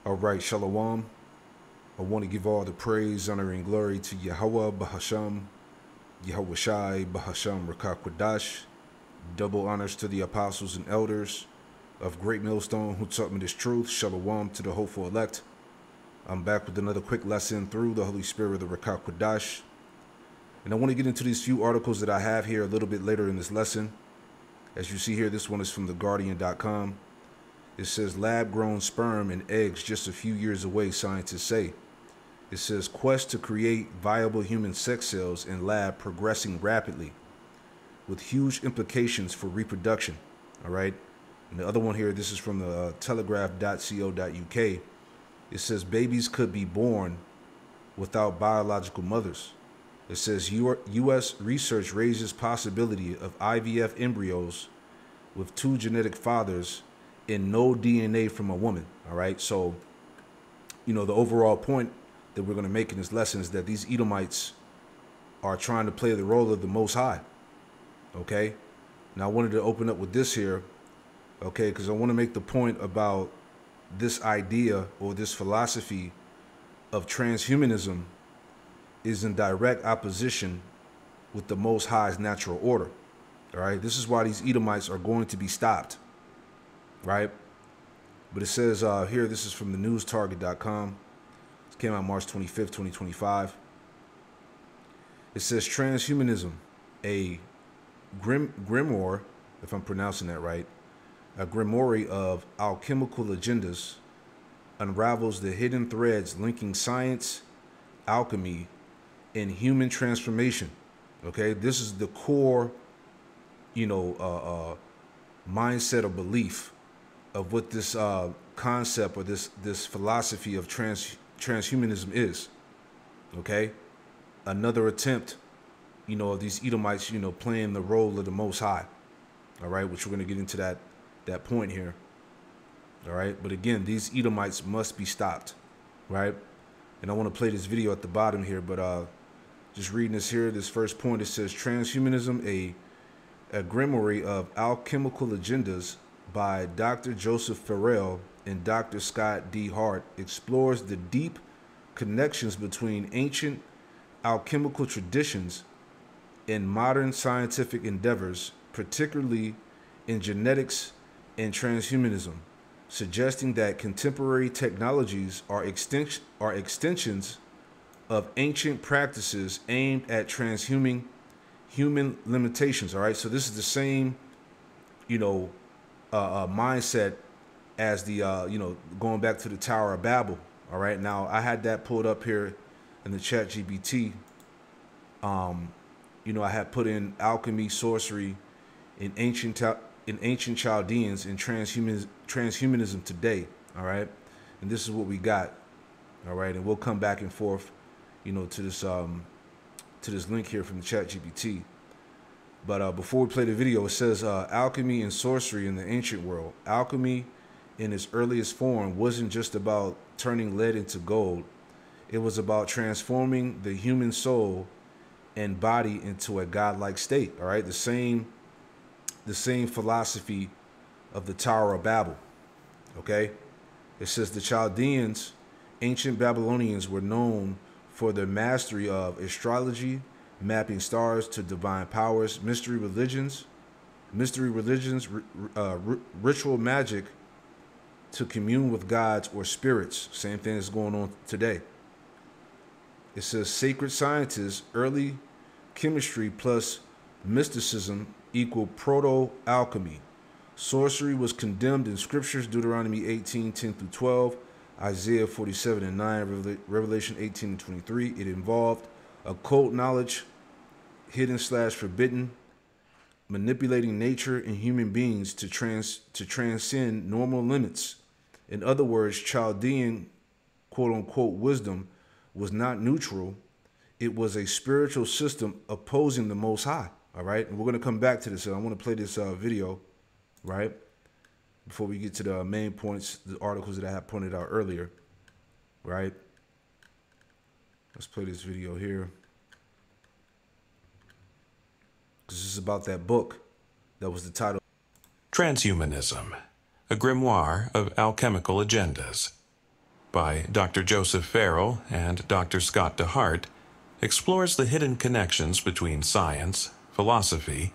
All right, Shalom. I want to give all the praise, honor, and glory to Yahweh Bahasham, Yahweh Shai Bahasham Rakakwadash. Double honors to the apostles and elders of Great Millstone who taught me this truth. Shalom to the hopeful elect. I'm back with another quick lesson through the Holy Spirit of the Rakakwadash. And I want to get into these few articles that I have here a little bit later in this lesson. As you see here, this one is from theguardian.com. It says, lab-grown sperm and eggs just a few years away, scientists say. It says, quest to create viable human sex cells in lab progressing rapidly with huge implications for reproduction. All right. And the other one here, this is from the telegraph.co.uk. It says, babies could be born without biological mothers. It says, U.S. research raises possibility of IVF embryos with two genetic fathers and no DNA from a woman. All right. So, the overall point that we're going to make in this lesson is that these Edomites are trying to play the role of the Most High. Okay. Now I wanted to open up with this here. Okay. Because I want to make the point about this idea or this philosophy of transhumanism is in direct opposition with the Most High's natural order. All right. This is why these Edomites are going to be stopped. Right. But it says here, this is from the newstarget.com. This came out March 25th, 2025. It says transhumanism, a grimoire, if I'm pronouncing that right, a grimoire of alchemical agendas unravels the hidden threads linking science, alchemy, and human transformation. Okay, this is the core, mindset or belief of what this concept or this philosophy of transhumanism is. Okay, another attempt, of these Edomites, playing the role of the Most High. All right, which we're going to get into that point here. All right, but again, these Edomites must be stopped. Right, and I want to play this video at the bottom here, but just reading this here, this first point, it says transhumanism, a grimoire of alchemical agendas by Dr. Joseph Farrell and Dr. Scott D. Hart explores the deep connections between ancient alchemical traditions and modern scientific endeavors, particularly in genetics and transhumanism, suggesting that contemporary technologies are extensions of ancient practices aimed at transhuming human limitations. All right, so this is the same, mindset as the, going back to the Tower of Babel. All right. Now, I had that pulled up here in the chat GPT. I had put in alchemy, sorcery, in ancient Chaldeans and transhumanism today. All right. And this is what we got. All right. And we'll come back and forth, to this link here from the chat GPT. But before we play the video, it says alchemy and sorcery in the ancient world. Alchemy in its earliest form wasn't just about turning lead into gold. It was about transforming the human soul and body into a godlike state. All right, the same philosophy of the Tower of Babel. Okay, it says the Chaldeans, ancient Babylonians, were known for their mastery of astrology, mapping stars to divine powers, mystery religions, ritual magic to commune with gods or spirits. Same thing is going on today. It says sacred sciences, early chemistry plus mysticism equal proto-alchemy. Sorcery was condemned in scriptures, Deuteronomy 18:10-12, Isaiah 47:9, Revelation 18:23. It involved occult knowledge, hidden/forbidden, manipulating nature and human beings to transcend normal limits. In other words, Chaldean quote-unquote wisdom was not neutral. It was a spiritual system opposing the Most High. All right, and we're going to come back to this. I want to play this video, right, before we get to the main points, the articles that I have pointed out earlier, right? Let's play this video here. Because this is about that book that was the title. Transhumanism, a grimoire of alchemical agendas. by Dr. Joseph Farrell and Dr. Scott DeHart, explores the hidden connections between science, philosophy,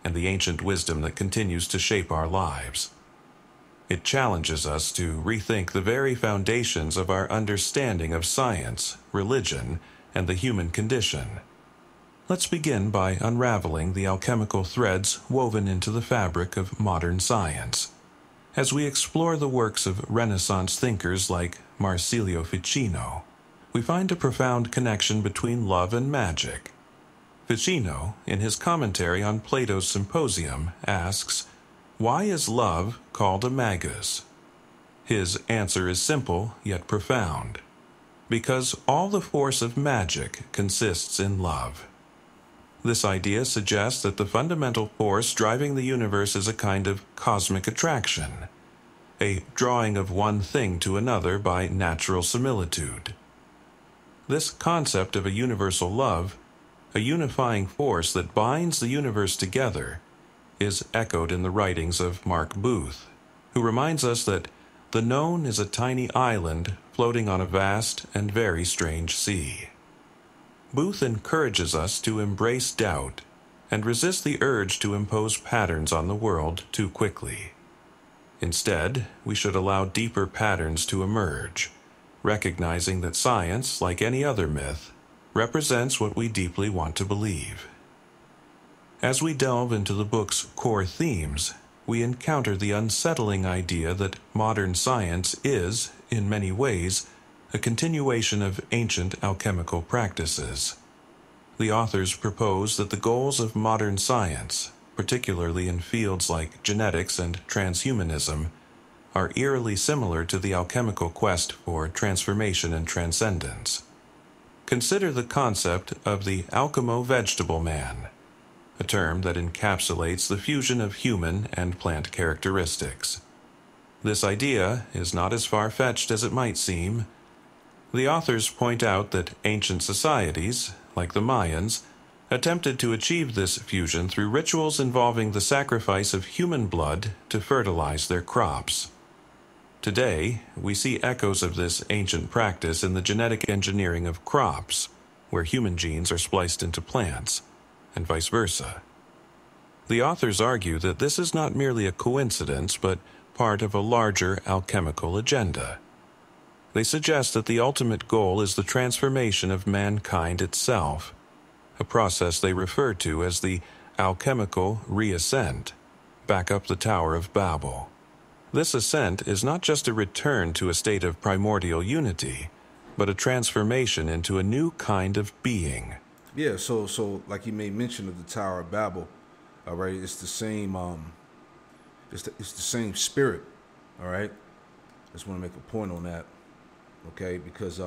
and the ancient wisdom that continues to shape our lives. It challenges us to rethink the very foundations of our understanding of science, religion, and the human condition. Let's begin by unraveling the alchemical threads woven into the fabric of modern science. As we explore the works of Renaissance thinkers like Marsilio Ficino, we find a profound connection between love and magic. Ficino, in his commentary on Plato's Symposium, asks, "Why is love called a magus?" His answer is simple yet profound. Because all the force of magic consists in love. This idea suggests that the fundamental force driving the universe is a kind of cosmic attraction, a drawing of one thing to another by natural similitude. This concept of a universal love, a unifying force that binds the universe together, is echoed in the writings of Mark Booth, who reminds us that the known is a tiny island floating on a vast and very strange sea. Booth encourages us to embrace doubt and resist the urge to impose patterns on the world too quickly. Instead, we should allow deeper patterns to emerge, recognizing that science, like any other myth, represents what we deeply want to believe. As we delve into the book's core themes, we encounter the unsettling idea that modern science is, in many ways, a continuation of ancient alchemical practices. The authors propose that the goals of modern science, particularly in fields like genetics and transhumanism, are eerily similar to the alchemical quest for transformation and transcendence. Consider the concept of the alchemo-vegetable man, a term that encapsulates the fusion of human and plant characteristics. This idea is not as far-fetched as it might seem. The authors point out that ancient societies, like the Mayans, attempted to achieve this fusion through rituals involving the sacrifice of human blood to fertilize their crops. Today, we see echoes of this ancient practice in the genetic engineering of crops, where human genes are spliced into plants, and vice versa. The authors argue that this is not merely a coincidence, but part of a larger alchemical agenda. They suggest that the ultimate goal is the transformation of mankind itself, a process they refer to as the alchemical reascent, back up the Tower of Babel. This ascent is not just a return to a state of primordial unity, but a transformation into a new kind of being. Yeah, so like you made mention of the Tower of Babel, all right, it's the same it's the same spirit, all right? I just want to make a point on that, okay? Because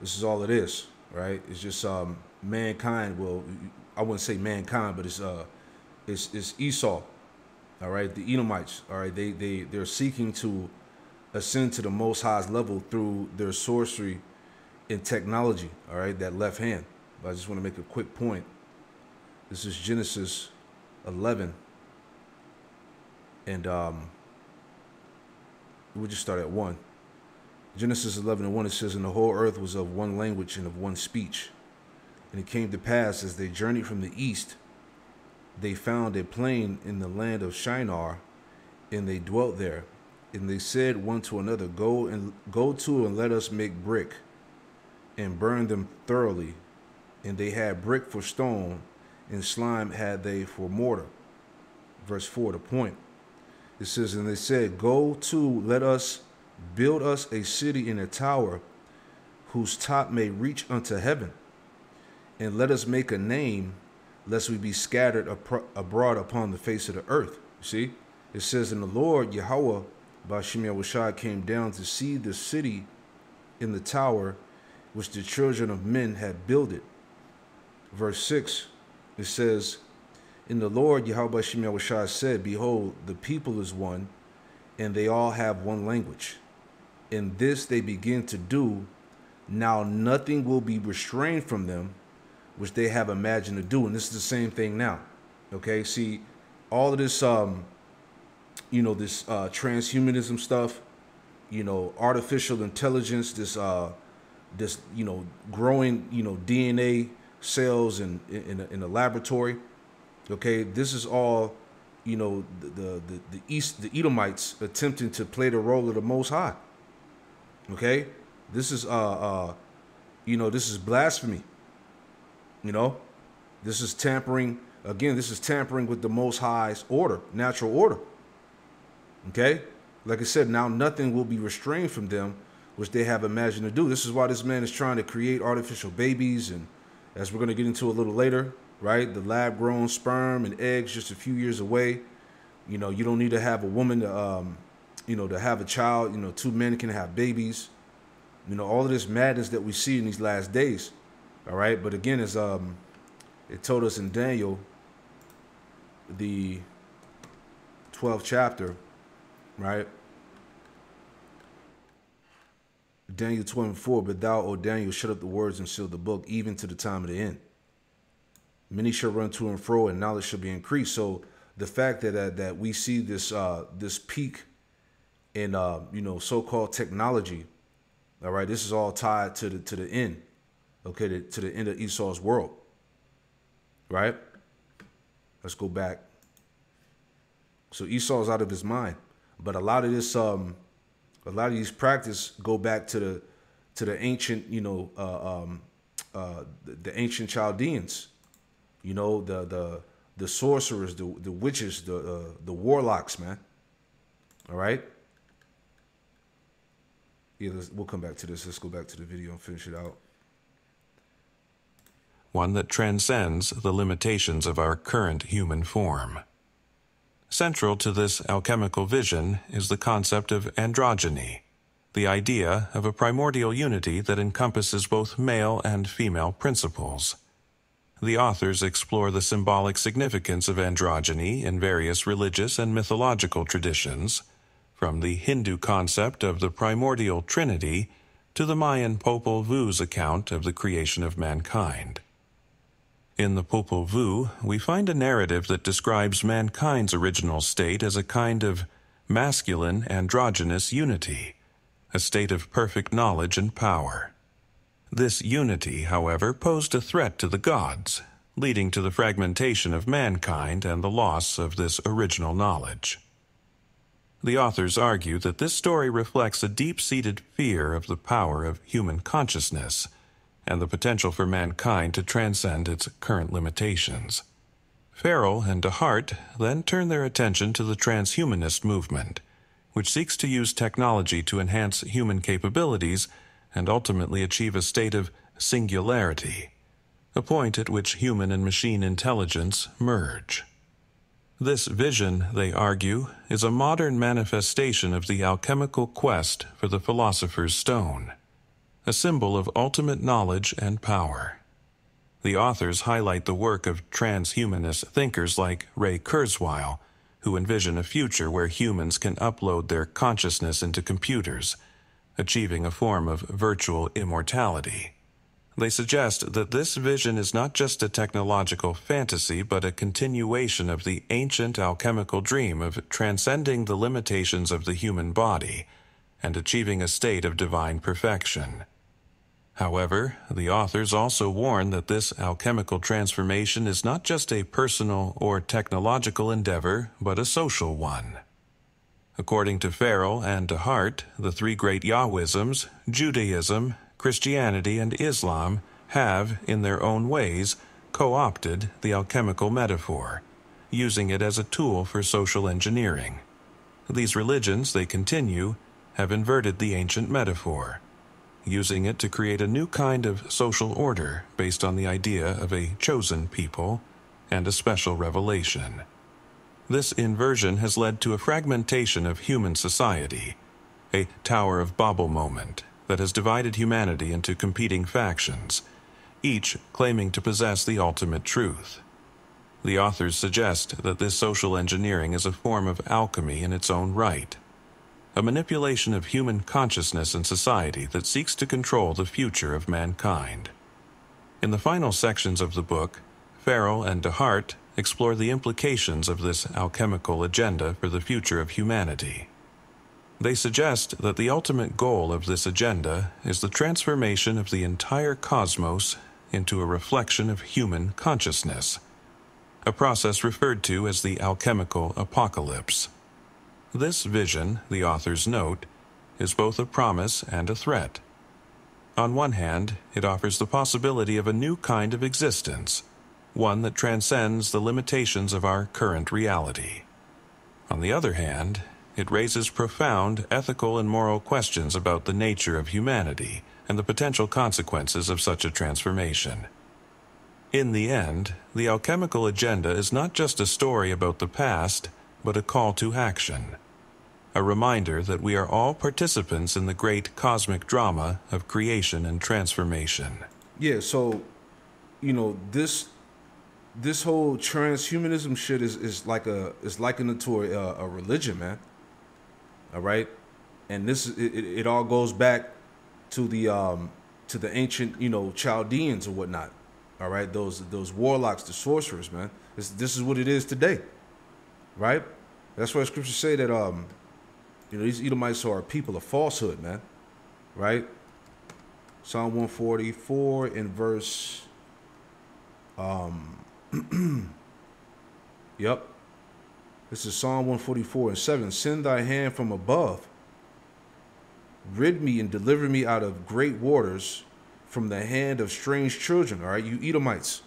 this is all it is, right? It's just mankind. Well, I wouldn't say mankind, but it's Esau, all right? The Edomites, all right? They're seeking to ascend to the Most High's level through their sorcery and technology, all right? That left hand. But I just want to make a quick point. This is Genesis 11, and we'll just start at 1. Genesis 11:1, it says, "And the whole earth was of one language and of one speech. And it came to pass, as they journeyed from the east, they found a plain in the land of Shinar, and they dwelt there. And they said one to another, Go to and let us make brick, and burn them thoroughly. And they had brick for stone, and slime had they for mortar." Verse 4, the point. It says, "And they said, Go to, let us build us a city in a tower, whose top may reach unto heaven. And let us make a name, lest we be scattered abroad upon the face of the earth." You see? It says, "And the Lord, Yahweh, Ba'ashem Yahushua, came down to see the city in the tower, which the children of men had builded." Verse 6, it says, "And the Lord, Yahweh Ba'ashem Yahushua, said, Behold, the people is one, and they all have one language. And this they begin to do. Now nothing will be restrained from them, which they have imagined to do." And this is the same thing now. Okay, see, all of this, this transhumanism stuff, artificial intelligence, this growing DNA cells in a laboratory. Okay, this is all the Edomites attempting to play the role of the Most High. Okay, this is this is blasphemy. This is tampering. Again, this is tampering with the Most High's order, natural order. Okay, like I said, now nothing will be restrained from them, which they have imagined to do. This is why this man is trying to create artificial babies, and as we're going to get into a little later, right? The lab-grown sperm and eggs just a few years away. You don't need to have a woman to have a child. Two men can have babies. All of this madness that we see in these last days. All right, but again, as it told us in Daniel, the 12th chapter, right? Daniel 12:4, but thou, O Daniel, shut up the words and seal the book, even to the time of the end. Many shall run to and fro, and knowledge shall be increased. So the fact that we see this this peak in so-called technology, all right, this is all tied to the end, okay, to the end of Esau's world, right? Let's go back. So Esau's out of his mind, but a lot of this a lot of these practices go back to the ancient, the ancient Chaldeans, the sorcerers, the witches, the warlocks, man. All right. Yeah, we'll come back to this. Let's go back to the video and finish it out. One that transcends the limitations of our current human form. Central to this alchemical vision is the concept of androgyny, the idea of a primordial unity that encompasses both male and female principles. The authors explore the symbolic significance of androgyny in various religious and mythological traditions, from the Hindu concept of the primordial trinity to the Mayan Popol Vuh's account of the creation of mankind. In the Popol Vuh, we find a narrative that describes mankind's original state as a kind of masculine androgynous unity, a state of perfect knowledge and power. This unity, however, posed a threat to the gods, leading to the fragmentation of mankind and the loss of this original knowledge. The authors argue that this story reflects a deep-seated fear of the power of human consciousness and the potential for mankind to transcend its current limitations. Farrell and DeHart then turn their attention to the transhumanist movement, which seeks to use technology to enhance human capabilities and ultimately achieve a state of singularity, a point at which human and machine intelligence merge. This vision, they argue, is a modern manifestation of the alchemical quest for the philosopher's stone, a symbol of ultimate knowledge and power. The authors highlight the work of transhumanist thinkers like Ray Kurzweil, who envision a future where humans can upload their consciousness into computers, achieving a form of virtual immortality. They suggest that this vision is not just a technological fantasy, but a continuation of the ancient alchemical dream of transcending the limitations of the human body and achieving a state of divine perfection. However, the authors also warn that this alchemical transformation is not just a personal or technological endeavor, but a social one. According to Farrell and DeHart, the three great Yahwisms, Judaism, Christianity, and Islam, have, in their own ways, co-opted the alchemical metaphor, using it as a tool for social engineering. These religions, they continue, have inverted the ancient metaphor, using it to create a new kind of social order based on the idea of a chosen people and a special revelation. This inversion has led to a fragmentation of human society, a Tower of Babel moment that has divided humanity into competing factions, each claiming to possess the ultimate truth. The authors suggest that this social engineering is a form of alchemy in its own right, a manipulation of human consciousness and society that seeks to control the future of mankind. In the final sections of the book, Farrell and DeHart explore the implications of this alchemical agenda for the future of humanity. They suggest that the ultimate goal of this agenda is the transformation of the entire cosmos into a reflection of human consciousness, a process referred to as the alchemical apocalypse. This vision, the authors note, is both a promise and a threat. On one hand, it offers the possibility of a new kind of existence, one that transcends the limitations of our current reality. On the other hand, it raises profound ethical and moral questions about the nature of humanity and the potential consequences of such a transformation. In the end, the alchemical agenda is not just a story about the past, but a call to action, a reminder that we are all participants in the great cosmic drama of creation and transformation. Yeah, so, this whole transhumanism shit is likened to a religion, man. All right, and it all goes back to the ancient Chaldeans or whatnot. All right, those warlocks, the sorcerers, man. This is what it is today, right? That's why scriptures say that these Edomites are a people of falsehood, man. Right? Psalm 144 in verse yep. This is Psalm 144 and 7. Send thy hand from above. Rid me and deliver me out of great waters, from the hand of strange children. All right, you Edomites.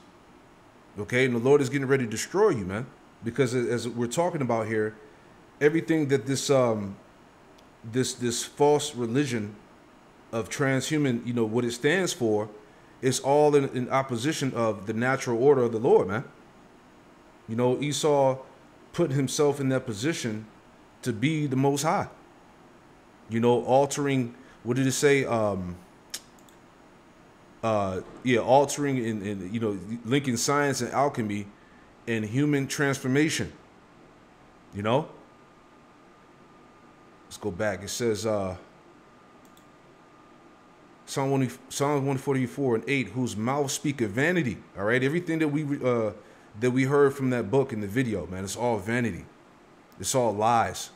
Okay, and the Lord is getting ready to destroy you, man. Because as we're talking about here, everything that this false religion of transhuman, what it stands for, is all in opposition of the natural order of the Lord, man. Esau put himself in that position to be the Most High. Altering, what did it say? Altering and linking science and alchemy and human transformation. Let's go back. It says Psalm 144 and 8, whose mouth speaketh vanity. All right, everything that we heard from that book in the video, man, it's all vanity. It's all lies.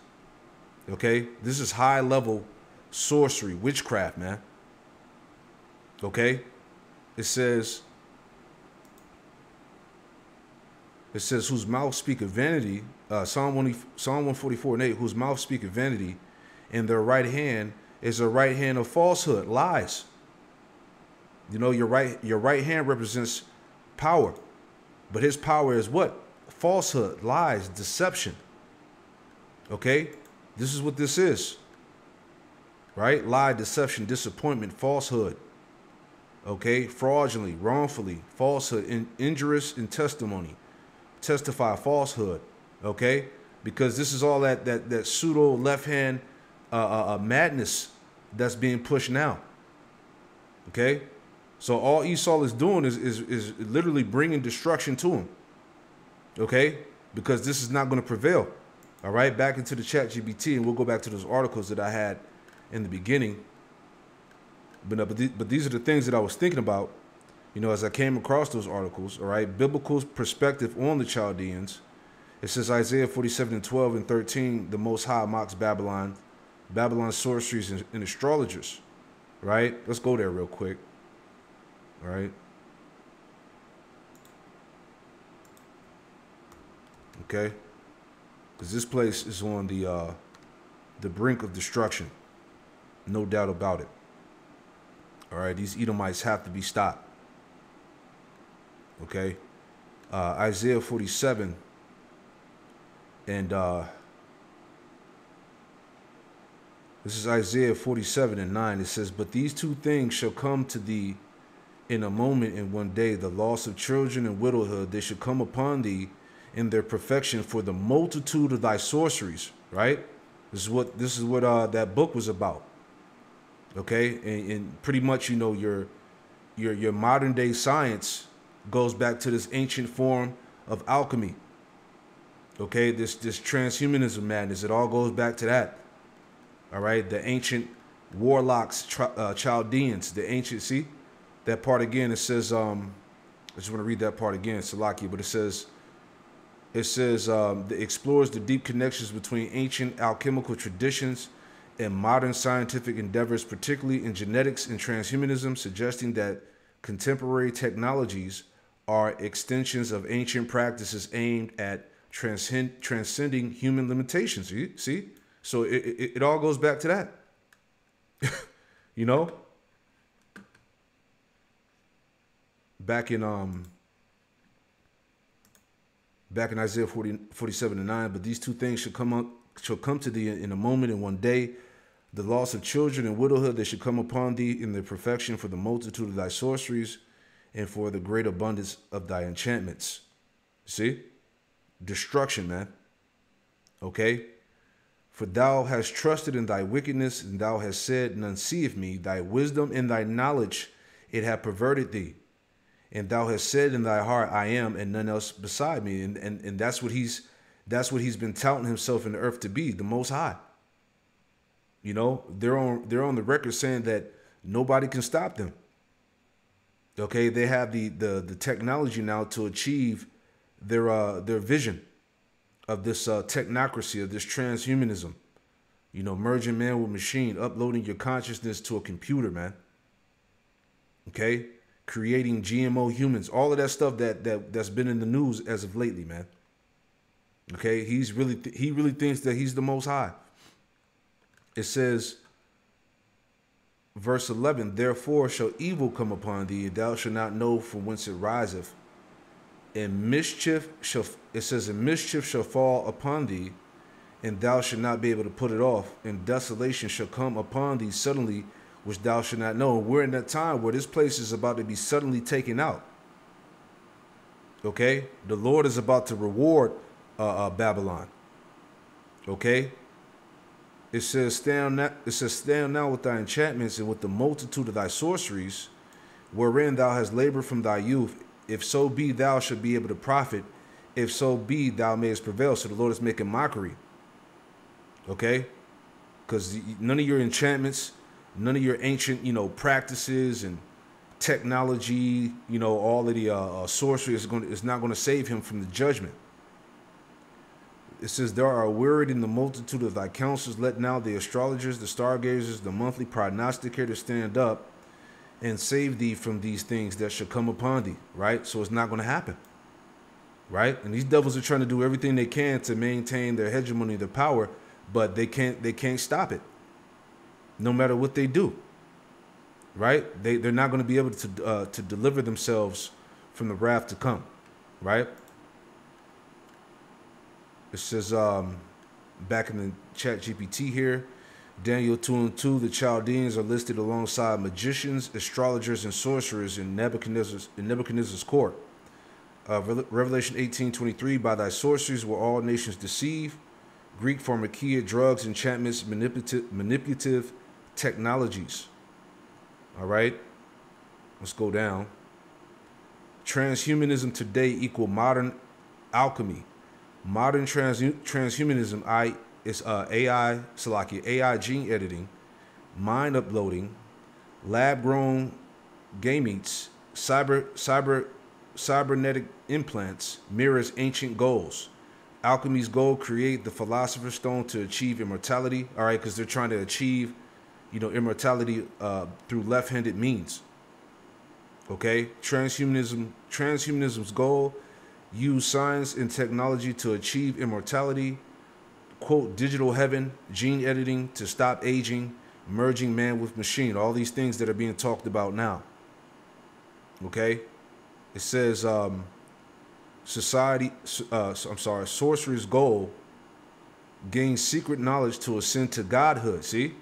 Okay? This is high level sorcery, witchcraft, man. Okay? It says whose mouth speaketh vanity, Psalm 144 and 8, whose mouth speaketh vanity, and their right hand is a right hand of falsehood, lies. Your right hand represents power. But his power is what? Falsehood, lies, deception. Okay? This is what this is. Right? Lie, deception, disappointment, falsehood. Okay? Fraudulently, wrongfully, falsehood, injurious in testimony. Testify falsehood. Okay? Because this is all that pseudo left hand madness that's being pushed now. Okay? So all Esau is doing is literally bringing destruction to him. Okay? Because this is not going to prevail. All right? Back into the chat GPT, and we'll go back to those articles that I had in the beginning. But these are the things that I was thinking about, as I came across those articles. All right? Biblical perspective on the Chaldeans. It says Isaiah 47 and 12 and 13, the Most High mocks Babylon, Babylon's sorceries and astrologers. Right? Let's go there real quick. All right. Okay. Because this place is on the brink of destruction. No doubt about it. All right. These Edomites have to be stopped. Okay. Isaiah 47 and this is Isaiah 47 and 9. It says, but these two things shall come to thee in a moment and one day, the loss of children and widowhood, they should come upon thee in their perfection for the multitude of thy sorceries. Right? This is what that book was about. Okay, and pretty much your modern day science goes back to this ancient form of alchemy. Okay, this transhumanism madness, it all goes back to that. All right, the ancient warlocks, Chaldeans, the ancient, see that part again. It says, I just want to read that part again, Salaki, but it says, it explores the deep connections between ancient alchemical traditions and modern scientific endeavors, particularly in genetics and transhumanism, suggesting that contemporary technologies are extensions of ancient practices aimed at transcending human limitations. See? So it all goes back to that. You know? Back in Isaiah 47:9, but these two things shall come to thee in a moment, in one day. The loss of children and widowhood, they should come upon thee in their perfection, for the multitude of thy sorceries and for the great abundance of thy enchantments. See? Destruction, man. Okay? For thou hast trusted in thy wickedness, and thou hast said, none seeth me. Thy wisdom and thy knowledge, it hath perverted thee. And thou hast said in thy heart, I am, and none else beside me. And that's what he's been touting himself in the earth to be, the Most High. You know, they're on the record saying that nobody can stop them. Okay, they have the technology now to achieve their vision of this technocracy, of this transhumanism. You know, merging man with machine, uploading your consciousness to a computer, man. Okay, creating GMO humans, all of that stuff that's been in the news as of lately, man. Okay, he really thinks that he's the Most High. It says, verse 11, therefore shall evil come upon thee, and thou shalt not know from whence it riseth. And mischief shall fall upon thee, and thou shalt not be able to put it off. And desolation shall come upon thee suddenly, which thou shalt not know. And we're in that time where this place is about to be suddenly taken out. Okay? The Lord is about to reward Babylon. Okay? It says, stand now with thy enchantments and with the multitude of thy sorceries, wherein thou hast labored from thy youth. If so be thou should be able to profit, if so be thou mayest prevail. So the Lord is making mockery. Okay? Because none of your enchantments, none of your ancient, practices and technology, all of the sorcery is not going to save him from the judgment. It says, there are wearied in the multitude of thy counsels. Let now the astrologers, the stargazers, the monthly prognosticators stand up and save thee from these things that shall come upon thee. Right? So it's not going to happen. Right? And these devils are trying to do everything they can to maintain their hegemony, their power, but they can't stop it. No matter what they do. Right? They're not going to be able to deliver themselves from the wrath to come. Right? It says, back in the chat GPT here, Daniel 2:2, the Chaldeans are listed alongside magicians, astrologers, and sorcerers in Nebuchadnezzar's court. Revelation 18:23, by thy sorceries were all nations deceived. Greek pharmakia, drugs, enchantments, manipulative technologies. All right, let's go down. Transhumanism today equal modern alchemy. Modern transhumanism is AI gene editing, mind uploading, lab-grown gametes, cybernetic implants, mirrors ancient goals. Alchemy's goal, create the philosopher's stone to achieve immortality. All right, because they're trying to achieve, immortality through left-handed means. Okay, transhumanism's goal, use science and technology to achieve immortality. Quote, digital heaven, gene editing to stop aging, merging man with machine. All these things that are being talked about now. Okay, it says sorcerer's goal, gain secret knowledge to ascend to godhood. See,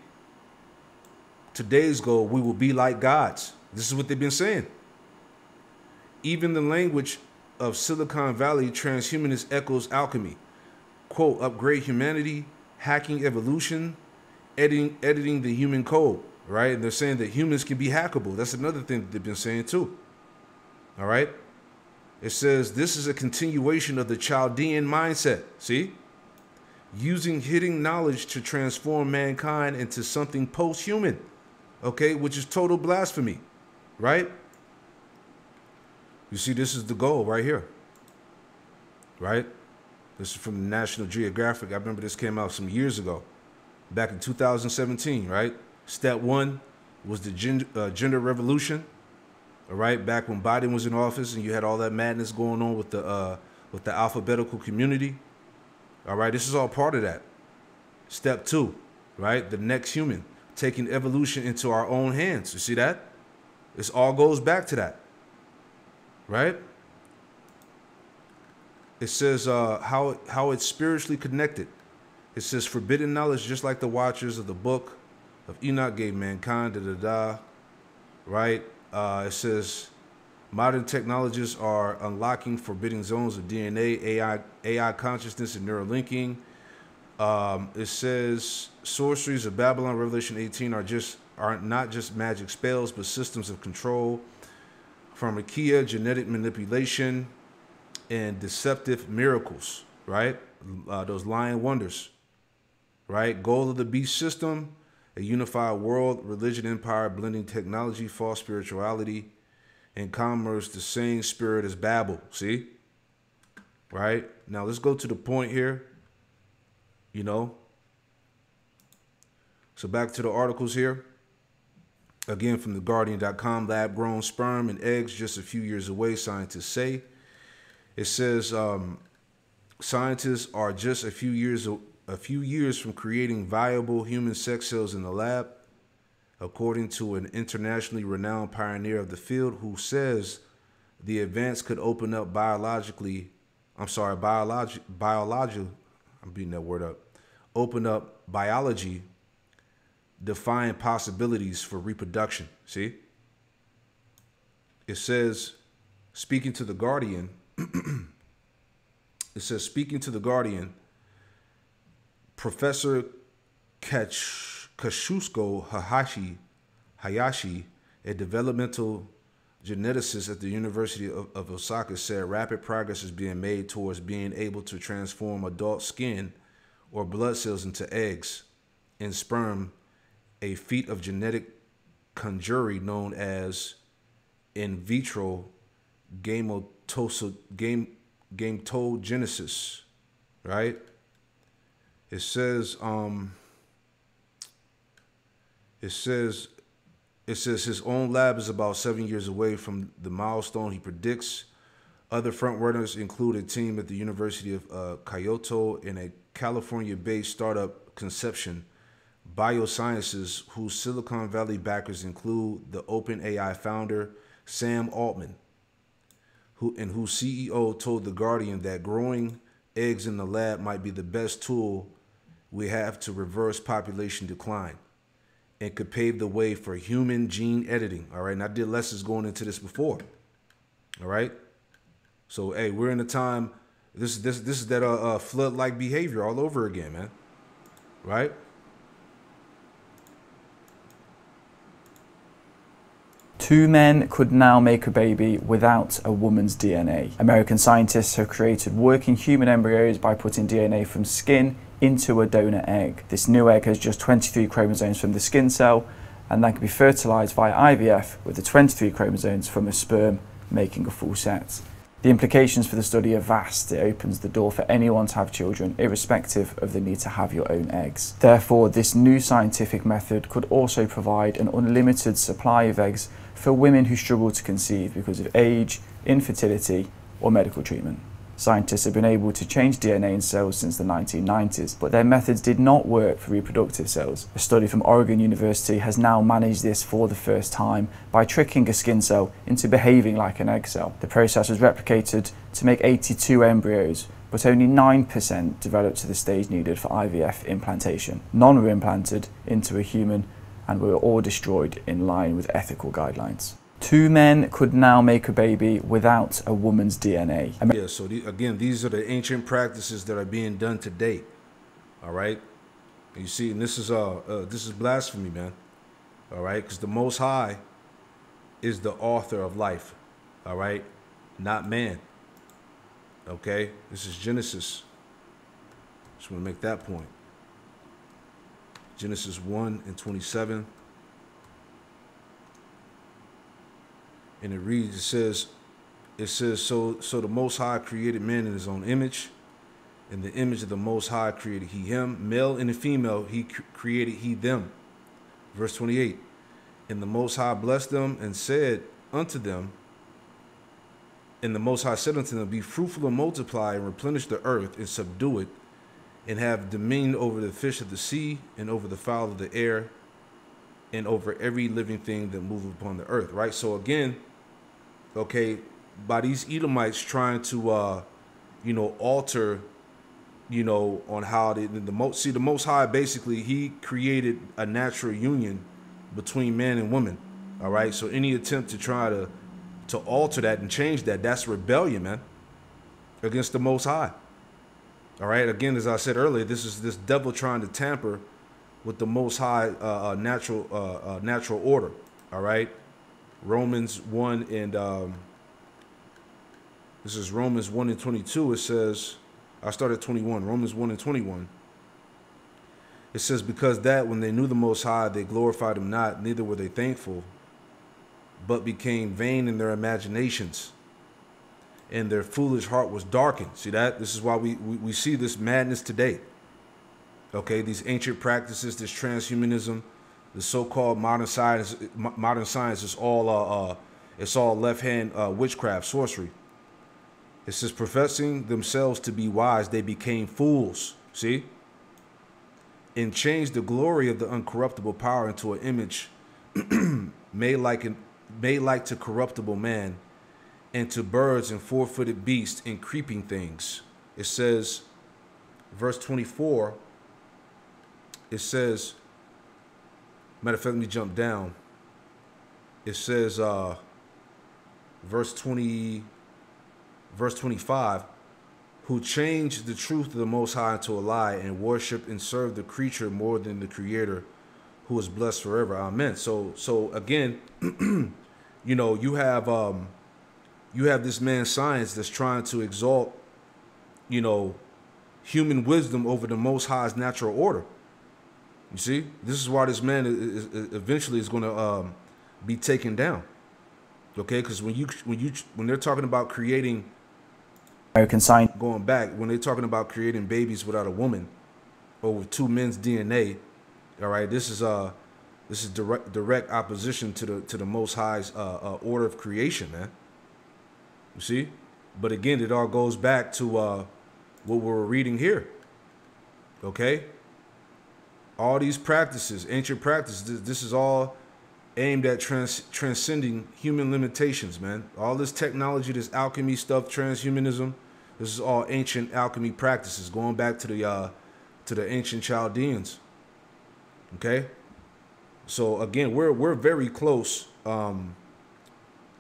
today's goal, we will be like gods. This is what they've been saying. Even the language of Silicon Valley transhumanist echoes alchemy. Quote, upgrade humanity, hacking evolution, editing the human code, right? And they're saying that humans can be hackable. That's another thing that they've been saying too. All right? It says this is a continuation of the Chaldean mindset. See? Using hidden knowledge to transform mankind into something post-human. Okay? Which is total blasphemy. Right? You see, this is the goal right here. Right? This is from the National Geographic. I remember this came out some years ago. back in 2017, right? Step one was the gender revolution, all right? Back when Biden was in office and you had all that madness going on with the alphabetical community, all right? This is all part of that. Step two, right? The next human, taking evolution into our own hands. You see that? This all goes back to that, right? It says how it's spiritually connected. It says forbidden knowledge, just like the watchers of the book of Enoch gave mankind, right? It says modern technologies are unlocking forbidden zones of DNA, AI consciousness, and neurolinking. It says sorceries of Babylon, Revelation 18, are not just magic spells, but systems of control, pharmakia, genetic manipulation, and deceptive miracles, right? Those lying wonders, right? Goal of the beast system, a unified world, religion, empire, blending technology, false spirituality, and commerce, the same spirit as Babel, see? Right? Now let's go to the point here, you know? So back to the articles here. Again, from theguardian.com, lab-grown sperm and eggs just a few years away, scientists say. It says scientists are just a few years from creating viable human sex cells in the lab, according to an internationally renowned pioneer of the field who says the advance could open up biology, define possibilities for reproduction. See? It says, speaking to the Guardian, Professor Kashusko Hayashi, a developmental geneticist at the University of Osaka, said rapid progress is being made towards being able to transform adult skin or blood cells into eggs and sperm, a feat of genetic conjury known as in vitro gametogenesis, right? It says his own lab is about 7 years away from the milestone he predicts. Other front runners include a team at the University of Kyoto and a California-based startup Conception Biosciences, whose Silicon Valley backers include the OpenAI founder Sam Altman, whose CEO told The Guardian that growing eggs in the lab might be the best tool we have to reverse population decline and could pave the way for human gene editing. All right, and I did lessons going into this before. All right, so hey, we're in a time. This is that flood-like behavior all over again, man. Right? Two men could now make a baby without a woman's DNA. American scientists have created working human embryos by putting DNA from skin into a donor egg. This new egg has just 23 chromosomes from the skin cell and that can be fertilized via IVF with the 23 chromosomes from a sperm making a full set. The implications for the study are vast. It opens the door for anyone to have children, irrespective of the need to have your own eggs. Therefore, this new scientific method could also provide an unlimited supply of eggs for women who struggle to conceive because of age, infertility, or medical treatment. Scientists have been able to change DNA in cells since the 1990s, but their methods did not work for reproductive cells. A study from Oregon University has now managed this for the first time by tricking a skin cell into behaving like an egg cell. The process was replicated to make 82 embryos, but only 9% developed to the stage needed for IVF implantation. None were implanted into a human and were all destroyed in line with ethical guidelines. Two men could now make a baby without a woman's DNA. Yeah, so again, these are the ancient practices that are being done today. All right? And you see, and this is blasphemy, man. All right? Because the Most High is the author of life. All right? Not man. Okay? This is Genesis. Just want to make that point. Genesis 1:27. And it reads, it says, so the Most High created man in his own image. In the image of the Most High created he him. Male and female he created he them. Verse 28. And the Most High blessed them and said unto them, and the Most High said unto them, be fruitful and multiply and replenish the earth and subdue it, and have dominion over the fish of the sea and over the fowl of the air and over every living thing that moveth upon the earth. Right? So again, okay, by these Edomites trying to, alter, on how the Most High basically, he created a natural union between man and woman. All right. So any attempt to try to alter that and change that, that's rebellion, man, against the Most High. All right. Again, as I said earlier, this is this devil trying to tamper with the Most High natural order. All right. Romans 1 and this is Romans 1 and 22. It says, I started 21. Romans 1 and 21. It says, because that when they knew the Most High, they glorified him not, neither were they thankful, but became vain in their imaginations, and their foolish heart was darkened. See that? This is why we see this madness today. Okay, these ancient practices, this transhumanism, the so-called modern science is all it's all left-hand witchcraft, sorcery. It says, professing themselves to be wise, they became fools. See? And changed the glory of the uncorruptible power into an image made like to corruptible man, and to birds and four-footed beasts and creeping things. It says, verse 24, it says, matter of fact, let me jump down. It says, verse 25, who changed the truth of the Most High into a lie, and worship and serve the creature more than the Creator, who is blessed forever. Amen. So again, you have this man science that's trying to exalt, human wisdom over the Most High's natural order. You see, this is why this man is eventually is going to be taken down. Okay, because when they're talking about creating American science, going back, when they're talking about creating babies without a woman or with two men's DNA, all right, this is direct opposition to the Most High's order of creation, man. You see, but again, it all goes back to what we're reading here. Okay, all these practices, ancient practices, this is all aimed at transcending human limitations, man. All this technology, this alchemy stuff, transhumanism, this is all ancient alchemy practices going back to the ancient Chaldeans. Okay, so again, we're very close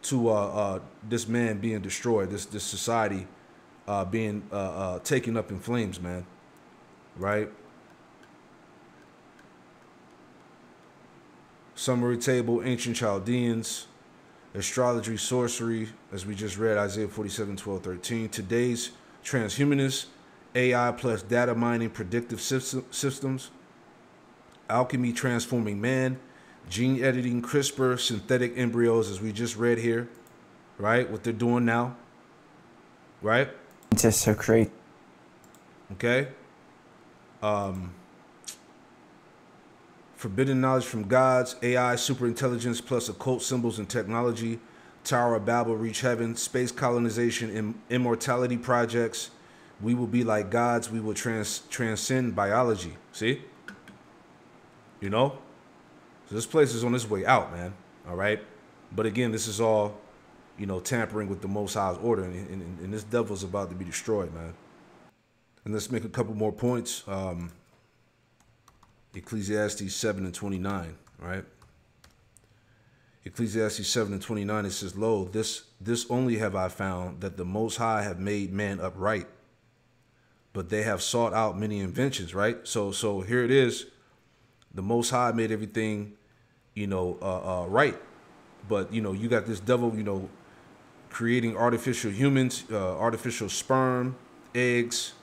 to this man being destroyed, this society being taken up in flames, man. Right? Summary table, ancient Chaldeans, astrology, sorcery, as we just read, Isaiah 47, 12, 13. Today's transhumanists, AI plus data mining, predictive systems, alchemy transforming man, gene editing, CRISPR, synthetic embryos, as we just read here, right? What they're doing now, right? scientists have created. Okay. Forbidden knowledge from gods, AI, superintelligence, plus occult symbols and technology, Tower of Babel, reach heaven, space colonization, immortality projects. We will be like gods. We will transcend biology. See? So this place is on its way out, man. All right. But again, this is all, tampering with the Most High's order. And this devil's about to be destroyed, man. And let's make a couple more points. Ecclesiastes 7 and 29, right? Ecclesiastes 7 and 29, it says, lo, this only have I found, that the Most High have made man upright, but they have sought out many inventions, right? So here it is. The Most High made everything, right. But, you got this devil, creating artificial humans, artificial sperm, eggs.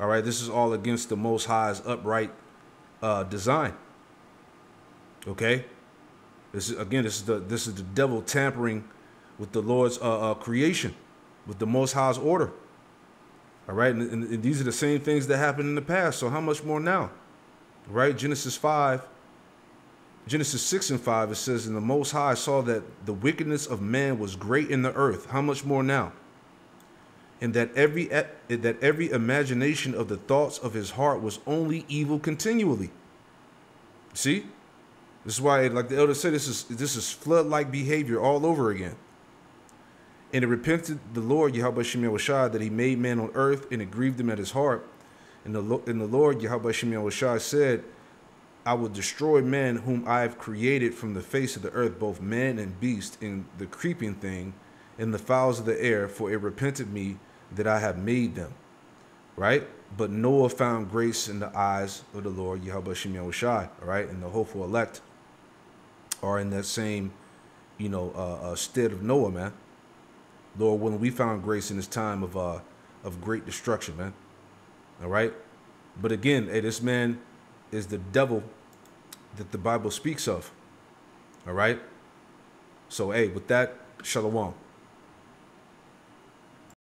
All right. This is all against the Most High's upright design. Okay. This is the devil tampering with the Lord's creation, with the Most High's order. All right. And these are the same things that happened in the past. So how much more now? Right. Genesis 6 and 5, it says, and the Most High saw that the wickedness of man was great in the earth. How much more now? And that every imagination of the thoughts of his heart was only evil continually. See? This is why, like the elder said, this is flood-like behavior all over again. And it repented the Lord, Yahweh Shem Yahushai, that he made man on earth, and it grieved him at his heart. And the Lord, Yahweh Shem Yahushai, said, I will destroy man whom I have created from the face of the earth, both man and beast, and the creeping thing, and the fowls of the air, for it repented me that I have made them. Right? But Noah found grace in the eyes of the Lord, Yahweh Shem Yahushai. All right? And the hopeful elect are in that same, stead of Noah, man. Lord, when we found grace in this time of great destruction, man. All right? But again, hey, this man is the devil that the Bible speaks of. All right? So, hey, with that, shalom.